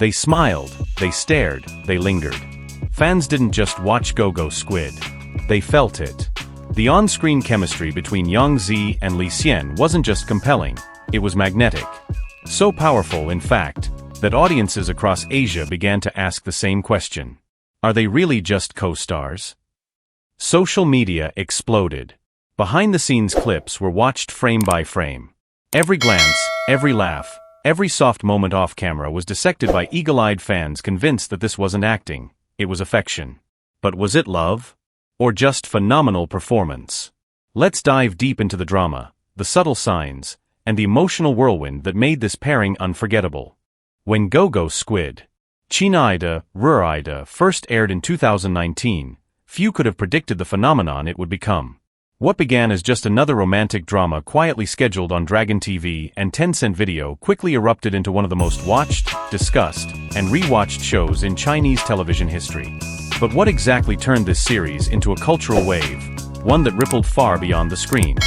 They smiled, they stared, they lingered. Fans didn't just watch Go Go Squid. They felt it. The on-screen chemistry between Yang Zi and Li Xian wasn't just compelling, it was magnetic. So powerful, in fact, that audiences across Asia began to ask the same question. Are they really just co-stars? Social media exploded. Behind-the-scenes clips were watched frame by frame. Every glance, every laugh, every soft moment off camera was dissected by eagle-eyed fans convinced that this wasn't acting, it was affection. But was it love? Or just phenomenal performance? Let's dive deep into the drama, the subtle signs, and the emotional whirlwind that made this pairing unforgettable. When Go Go Squid, China Rurida first aired in 2019, few could have predicted the phenomenon it would become. What began as just another romantic drama quietly scheduled on Dragon TV and Tencent Video quickly erupted into one of the most watched, discussed, and rewatched shows in Chinese television history. But what exactly turned this series into a cultural wave, one that rippled far beyond the screen?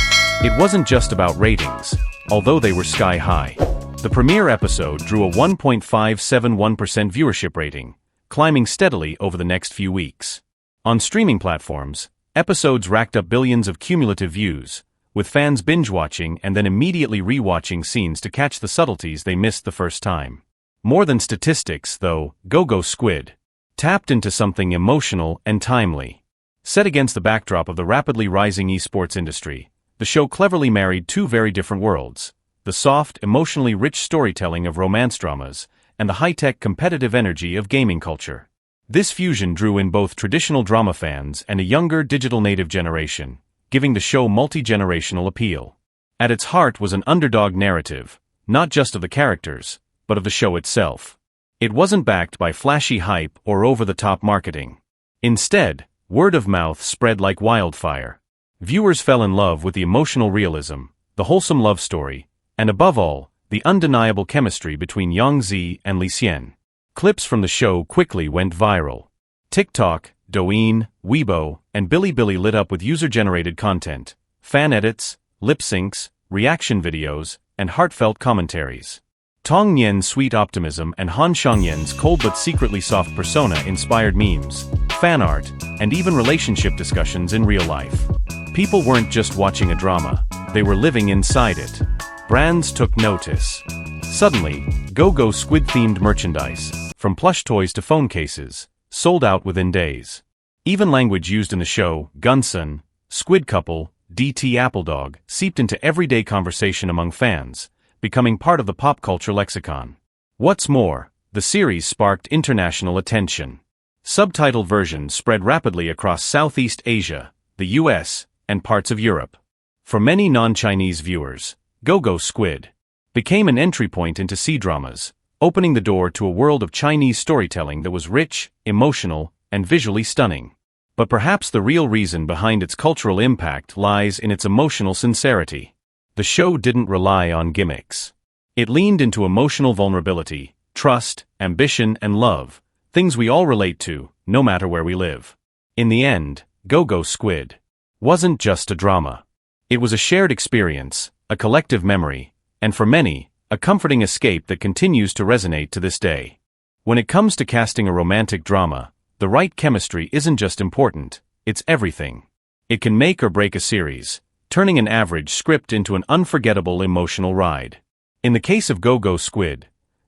It wasn't just about ratings, although they were sky high. The premiere episode drew a 1.571% viewership rating, climbing steadily over the next few weeks. On streaming platforms, episodes racked up billions of cumulative views, with fans binge-watching and then immediately re-watching scenes to catch the subtleties they missed the first time. More than statistics, though, Go Go Squid tapped into something emotional and timely. Set against the backdrop of the rapidly rising esports industry, the show cleverly married two very different worlds: the soft, emotionally rich storytelling of romance dramas, and the high-tech competitive energy of gaming culture. This fusion drew in both traditional drama fans and a younger digital native generation, giving the show multi-generational appeal. At its heart was an underdog narrative, not just of the characters, but of the show itself. It wasn't backed by flashy hype or over-the-top marketing. Instead, word of mouth spread like wildfire. Viewers fell in love with the emotional realism, the wholesome love story, and above all, the undeniable chemistry between Yang Zi and Li Xian. Clips from the show quickly went viral. TikTok, Douyin, Weibo, and Bilibili lit up with user-generated content, fan edits, lip syncs, reaction videos, and heartfelt commentaries. Tong Nian's sweet optimism and Han Xiangyan's cold but secretly soft persona inspired memes, fan art, and even relationship discussions in real life. People weren't just watching a drama, they were living inside it. Brands took notice. Suddenly, Go Go Squid-themed merchandise, from plush toys to phone cases, sold out within days. Even language used in the show, Gunson, Squid Couple, DT Appledog, seeped into everyday conversation among fans, becoming part of the pop culture lexicon. What's more, the series sparked international attention. Subtitled versions spread rapidly across Southeast Asia, the US, and parts of Europe. For many non-Chinese viewers, Go Go Squid became an entry point into C-dramas, opening the door to a world of Chinese storytelling that was rich, emotional, and visually stunning. But perhaps the real reason behind its cultural impact lies in its emotional sincerity. The show didn't rely on gimmicks. It leaned into emotional vulnerability, trust, ambition, and love, things we all relate to, no matter where we live. In the end, Go Go Squid wasn't just a drama. It was a shared experience, a collective memory, and for many, a comforting escape that continues to resonate to this day. When it comes to casting a romantic drama, the right chemistry isn't just important, it's everything. It can make or break a series, turning an average script into an unforgettable emotional ride. In the case of Go Go Squid,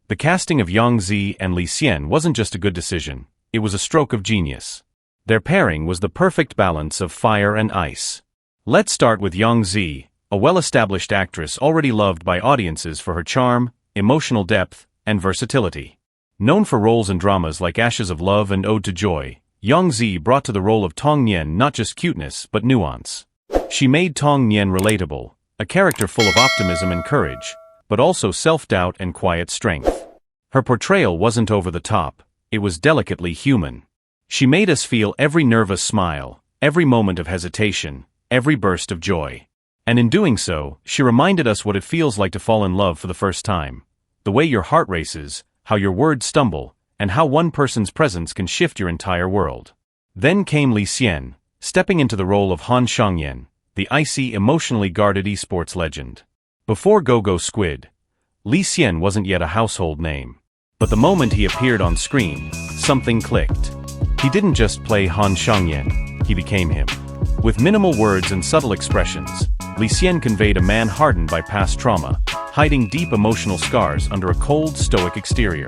the casting of Yang Zi and Li Xian wasn't just a good decision, it was a stroke of genius. Their pairing was the perfect balance of fire and ice. Let's start with Yang Zi, a well-established actress already loved by audiences for her charm, emotional depth, and versatility. Known for roles in dramas like Ashes of Love and Ode to Joy, Yang Zi brought to the role of Tong Nian not just cuteness but nuance. She made Tong Nian relatable, a character full of optimism and courage, but also self-doubt and quiet strength. Her portrayal wasn't over the top, it was delicately human. She made us feel every nervous smile, every moment of hesitation, every burst of joy. And in doing so, she reminded us what it feels like to fall in love for the first time. The way your heart races, how your words stumble, and how one person's presence can shift your entire world. Then came Li Xian, stepping into the role of Han Xiangyan, the icy, emotionally guarded esports legend. Before Go Go Squid, Li Xian wasn't yet a household name. But the moment he appeared on screen, something clicked. He didn't just play Han Xiangyan, he became him. With minimal words and subtle expressions, Li Xian conveyed a man hardened by past trauma, hiding deep emotional scars under a cold, stoic exterior.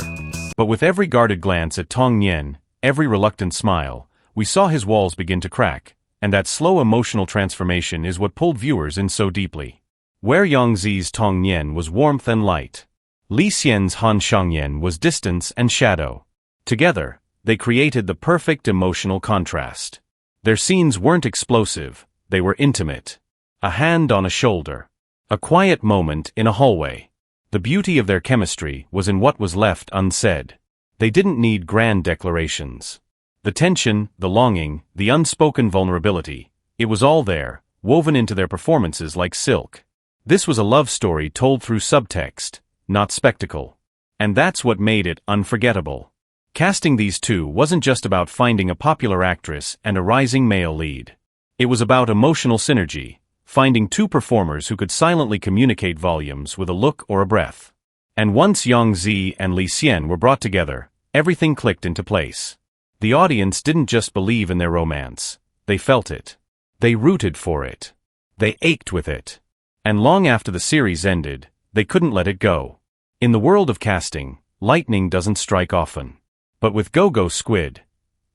But with every guarded glance at Tong Nian, every reluctant smile, we saw his walls begin to crack, and that slow emotional transformation is what pulled viewers in so deeply. Where Yang Zi's Tong Nian was warmth and light, Li Xian's Han Xiangyan was distance and shadow. Together, they created the perfect emotional contrast. Their scenes weren't explosive, they were intimate. A hand on a shoulder. A quiet moment in a hallway. The beauty of their chemistry was in what was left unsaid. They didn't need grand declarations. The tension, the longing, the unspoken vulnerability, it was all there, woven into their performances like silk. This was a love story told through subtext, not spectacle. And that's what made it unforgettable. Casting these two wasn't just about finding a popular actress and a rising male lead. It was about emotional synergy, finding two performers who could silently communicate volumes with a look or a breath. And once Yang Zi and Li Xian were brought together, everything clicked into place. The audience didn't just believe in their romance, they felt it. They rooted for it. They ached with it. And long after the series ended, they couldn't let it go. In the world of casting, lightning doesn't strike often. But with Go Go Squid,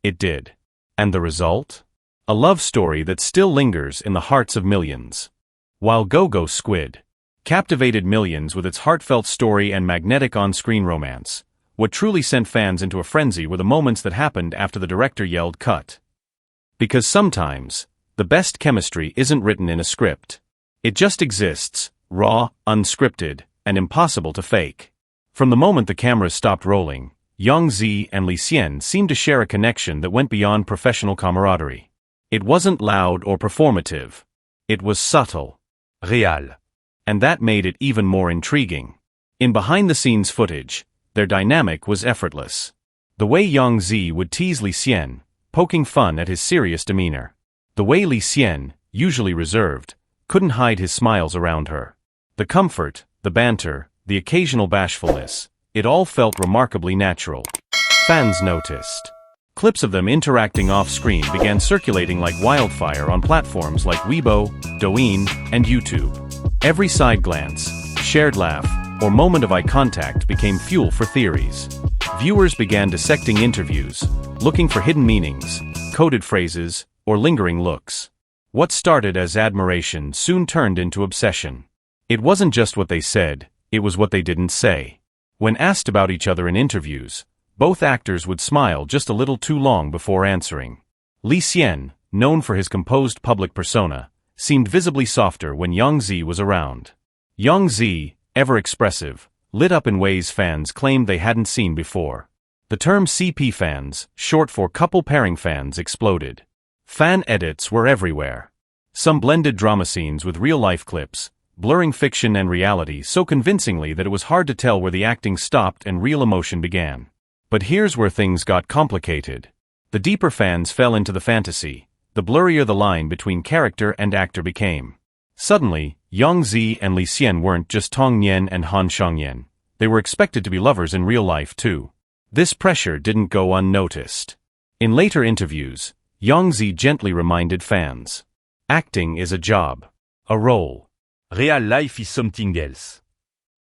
it did. And the result? A love story that still lingers in the hearts of millions. While Go Go Squid captivated millions with its heartfelt story and magnetic on-screen romance, what truly sent fans into a frenzy were the moments that happened after the director yelled cut. Because sometimes, the best chemistry isn't written in a script. It just exists, raw, unscripted, and impossible to fake. From the moment the cameras stopped rolling, Yang Zi and Li Xian seemed to share a connection that went beyond professional camaraderie. It wasn't loud or performative. It was subtle. Real. And that made it even more intriguing. In behind-the-scenes footage, their dynamic was effortless. The way Yang Zi would tease Li Xian, poking fun at his serious demeanor. The way Li Xian, usually reserved, couldn't hide his smiles around her. The comfort, the banter, the occasional bashfulness, it all felt remarkably natural. Fans noticed. Clips of them interacting off-screen began circulating like wildfire on platforms like Weibo, Douyin, and YouTube. Every side glance, shared laugh, or moment of eye contact became fuel for theories. Viewers began dissecting interviews, looking for hidden meanings, coded phrases, or lingering looks. What started as admiration soon turned into obsession. It wasn't just what they said, it was what they didn't say. When asked about each other in interviews, both actors would smile just a little too long before answering. Li Xian, known for his composed public persona, seemed visibly softer when Yang Zi was around. Yang Zi, ever expressive, lit up in ways fans claimed they hadn't seen before. The term CP fans, short for couple pairing fans, exploded. Fan edits were everywhere. Some blended drama scenes with real-life clips, blurring fiction and reality so convincingly that it was hard to tell where the acting stopped and real emotion began. But here's where things got complicated. The deeper fans fell into the fantasy, the blurrier the line between character and actor became. Suddenly, Yang Zi and Li Xian weren't just Tong Nian and Han Xiangyan. They were expected to be lovers in real life too. This pressure didn't go unnoticed. In later interviews, Yang Zi gently reminded fans. Acting is a job. A role. Real life is something else.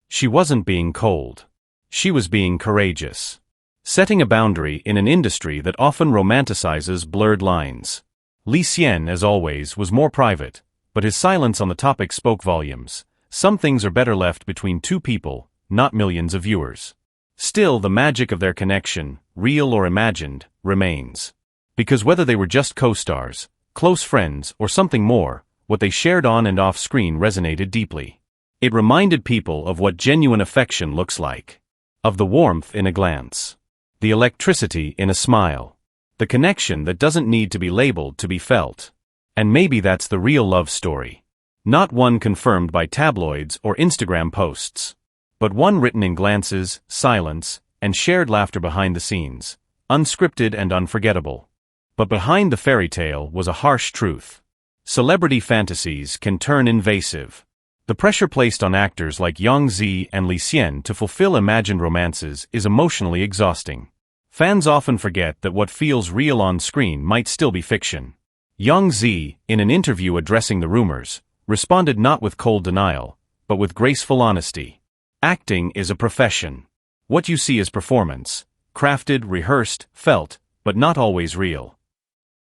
She wasn't being cold. She was being courageous. Setting a boundary in an industry that often romanticizes blurred lines. Li Xian, as always, was more private, but his silence on the topic spoke volumes. Some things are better left between two people, not millions of viewers. Still, the magic of their connection, real or imagined, remains. Because whether they were just co-stars, close friends, or something more, what they shared on and off screen resonated deeply. It reminded people of what genuine affection looks like. Of the warmth in a glance. The electricity in a smile. The connection that doesn't need to be labeled to be felt. And maybe that's the real love story. Not one confirmed by tabloids or Instagram posts. But one written in glances, silence, and shared laughter behind the scenes. Unscripted and unforgettable. But behind the fairy tale was a harsh truth. Celebrity fantasies can turn invasive. The pressure placed on actors like Yang Zi and Li Xian to fulfill imagined romances is emotionally exhausting. Fans often forget that what feels real on screen might still be fiction. Yang Zi, in an interview addressing the rumors, responded not with cold denial, but with graceful honesty. Acting is a profession. What you see is performance, crafted, rehearsed, felt, but not always real.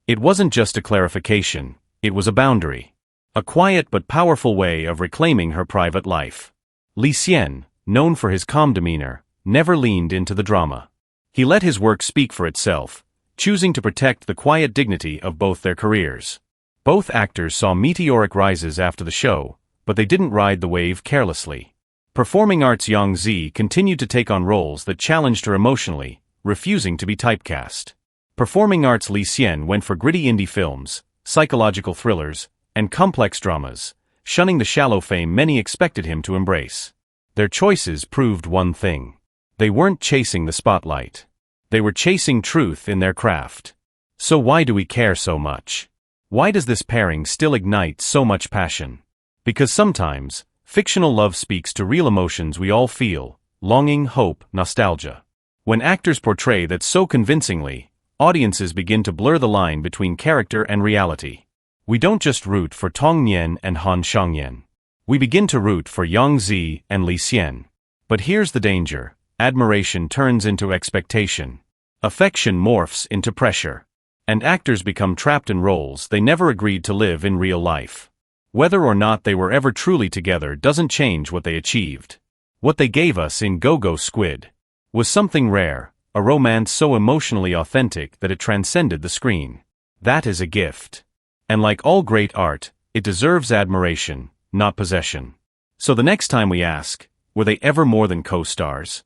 It wasn't just a clarification, it was a boundary. A quiet but powerful way of reclaiming her private life. Li Xian, known for his calm demeanor, never leaned into the drama. He let his work speak for itself, choosing to protect the quiet dignity of both their careers. Both actors saw meteoric rises after the show, but they didn't ride the wave carelessly. Performing arts Yang Zi continued to take on roles that challenged her emotionally, refusing to be typecast. Performing arts Li Xian went for gritty indie films, psychological thrillers, and complex dramas, shunning the shallow fame many expected him to embrace. Their choices proved one thing. They weren't chasing the spotlight. They were chasing truth in their craft. So why do we care so much? Why does this pairing still ignite so much passion? Because sometimes, fictional love speaks to real emotions we all feel: longing, hope, nostalgia. When actors portray that so convincingly, audiences begin to blur the line between character and reality. We don't just root for Tong Nian and Han Shangyan. We begin to root for Yang Zi and Li Xian. But here's the danger: admiration turns into expectation. Affection morphs into pressure. And actors become trapped in roles they never agreed to live in real life. Whether or not they were ever truly together doesn't change what they achieved. What they gave us in Go Go Squid was something rare, a romance so emotionally authentic that it transcended the screen. That is a gift. And like all great art, it deserves admiration, not possession. So the next time we ask, were they ever more than co-stars?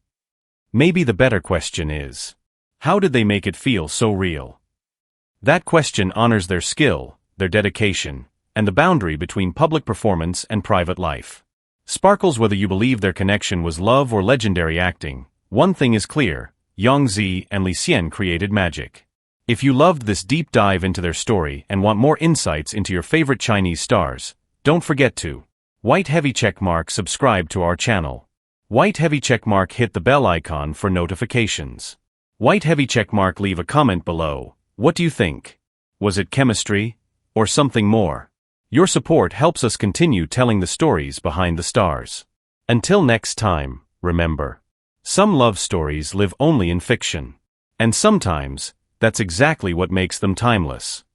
Maybe the better question is, how did they make it feel so real? That question honors their skill, their dedication, and the boundary between public performance and private life. Sparkles, whether you believe their connection was love or legendary acting, one thing is clear: Yang Zi and Li Xian created magic. If you loved this deep dive into their story and want more insights into your favorite Chinese stars, don't forget to white heavy checkmark subscribe to our channel. White heavy checkmark hit the bell icon for notifications. White heavy checkmark leave a comment below. What do you think? Was it chemistry or something more? Your support helps us continue telling the stories behind the stars. Until next time, remember, some love stories live only in fiction. And sometimes, that's exactly what makes them timeless.